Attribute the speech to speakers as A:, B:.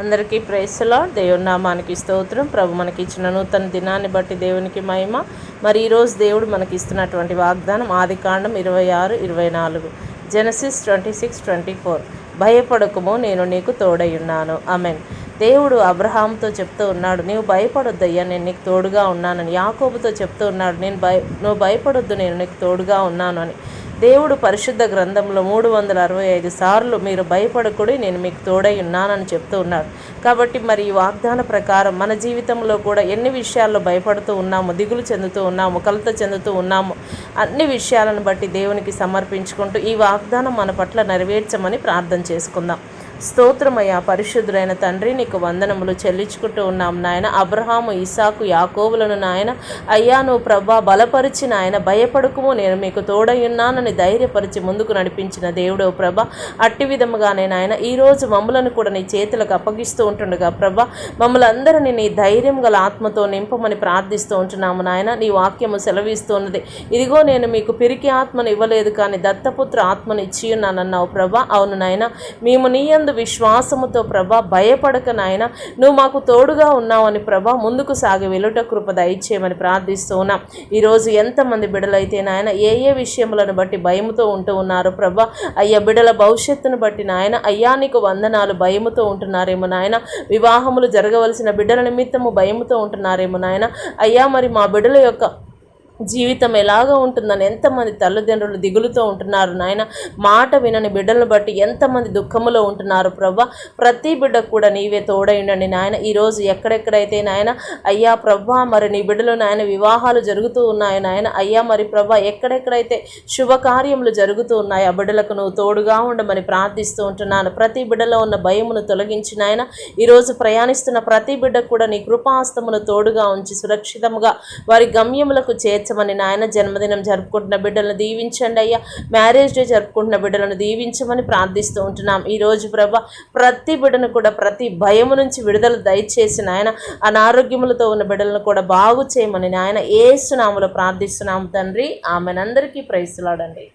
A: అందరికీ praise the lord. దేవుని నామానికి స్తోత్రం. ప్రభు మనకి ఇచ్చిన నూతన దినాన్ని బట్టి దేవునికి మహిమ. మరి ఈరోజు దేవుడు మనకి ఇస్తున్నటువంటి వాగ్దానం ఆదికాండం 26-24, జెనసిస్ 26-24. భయపడకుము, నేను నీకు తోడై ఉన్నాను. ఆమేన్. దేవుడు అబ్రహాంతో చెప్తూ ఉన్నాడు, నీవు భయపడొద్దయ్యా, నేను నీకు తోడుగా ఉన్నానని. యాకోబుతో చెప్తూ ఉన్నాడు, నువ్వు భయపడొద్దు, నేను నీకు తోడుగా ఉన్నాను అని. దేవుడు పరిశుద్ధ గ్రంథంలో 365 సార్లు మీరు భయపడకుడి, నేను మీకు తోడై ఉన్నానని చెప్తూ ఉన్నాడు. కాబట్టి మరి ఈ వాగ్దాన ప్రకారం మన జీవితంలో కూడా ఎన్ని విషయాల్లో భయపడుతూ ఉన్నాము, దిగులు చెందుతూ ఉన్నాము, కలత చెందుతూ ఉన్నాము, అన్ని విషయాలను బట్టి దేవునికి సమర్పించుకుంటూ ఈ వాగ్దానం మన పట్ల నెరవేర్చమని ప్రార్థన చేసుకుందాం. స్తోత్రమయ్యా పరిశుద్ధుడైన తండ్రి, నీకు వందనములు చెల్లించుకుంటూ ఉన్నాం నాయన. అబ్రహాము, ఇసాకు, యాకోబులను నాయన అయ్యా నువ్వు ప్రభా బలపరిచి నాయన భయపడకుము, నేను మీకు తోడయ్యున్నానని ధైర్యపరిచి ముందుకు నడిపించిన దేవుడో ప్రభా, అట్టి విధముగానే నాయన ఈరోజు మమ్మలను కూడా నీ చేతులకు అప్పగిస్తూ ఉంటుండగా ప్రభా, మమ్మల్ని అందరినీ నీ ధైర్యం గల ఆత్మతో నింపమని ప్రార్థిస్తూ ఉంటున్నాము నాయన. నీ వాక్యము సెలవిస్తున్నది, ఇదిగో నేను మీకు పిరికి ఆత్మను ఇవ్వలేదు కానీ దత్తపుత్ర ఆత్మను ఇచ్చి ఉన్నానన్నావు ప్రభా. అవును నాయన, మేము నీ విశ్వాసముతో ప్రభా భయపడక నాయన నువ్వు మాకు తోడుగా ఉన్నావని ప్రభా ముందుకు సాగి వెలుట కృప దయచేయమని ప్రార్థిస్తూ ఉన్నాం. ఈరోజు ఎంతమంది బిడ్డలైతే నాయన ఏ విషయములను బట్టి భయముతో ఉంటూ ఉన్నారు ప్రభా, అయ్యా బిడ్డల భవిష్యత్తును బట్టి నాయన అయ్యా నీకు వందనాలు, భయముతో ఉంటున్నారేమో నాయన. వివాహములు జరగవలసిన బిడ్డల నిమిత్తము భయముతో ఉంటున్నారేమో నాయన. అయ్యా మరి మా బిడ్డల యొక్క జీవితం ఎలాగ ఉంటుందని ఎంతమంది తల్లిదండ్రులు దిగులుతో ఉంటున్నారు నాయన. మాట వినని బిడ్డలను బట్టి ఎంతమంది దుఃఖములో ఉంటున్నారు ప్రభా. ప్రతి బిడ్డకు కూడా నీవే తోడైండండి నాయన. ఈరోజు ఎక్కడెక్కడైతే నాయన అయ్యా ప్రభా మరి నీ బిడ్డలు నాయన వివాహాలు జరుగుతూ ఉన్నాయి నాయన. అయ్యా మరి ప్రభా ఎక్కడెక్కడైతే శుభకార్యములు జరుగుతూ ఉన్నాయి ఆ బిడ్డలకు నువ్వు తోడుగా ఉండమని ప్రార్థిస్తూ ఉంటున్నాను. ప్రతి బిడ్డలో ఉన్న భయమును తొలగించి నాయన ఈరోజు ప్రయాణిస్తున్న ప్రతి బిడ్డకు కూడా నీ కృపాహస్తమును తోడుగా ఉంచి సురక్షితంగా వారి గమ్యములకు చేర్చమని నాయన. జన్మదినం జరుపుకుంటున్న బిడ్డలను దీవించండి అయ్యా. మ్యారేజ్ డే జరుపుకుంటున్న బిడ్డలను దీవించమని ప్రార్థిస్తూ ఉంటున్నాం. ఈరోజు ప్రభా ప్రతి బిడ్డను కూడా ప్రతి భయము నుంచి విడుదల దయచేసి నాయన, అనారోగ్యములతో ఉన్న బిడ్డలను కూడా బాగు చేయమని నాయన యేసు నామములో ప్రార్థిస్తున్నాము తండ్రి. ఆమెన్. అందరికీ ప్రైజ్ లార్డ్ అండి.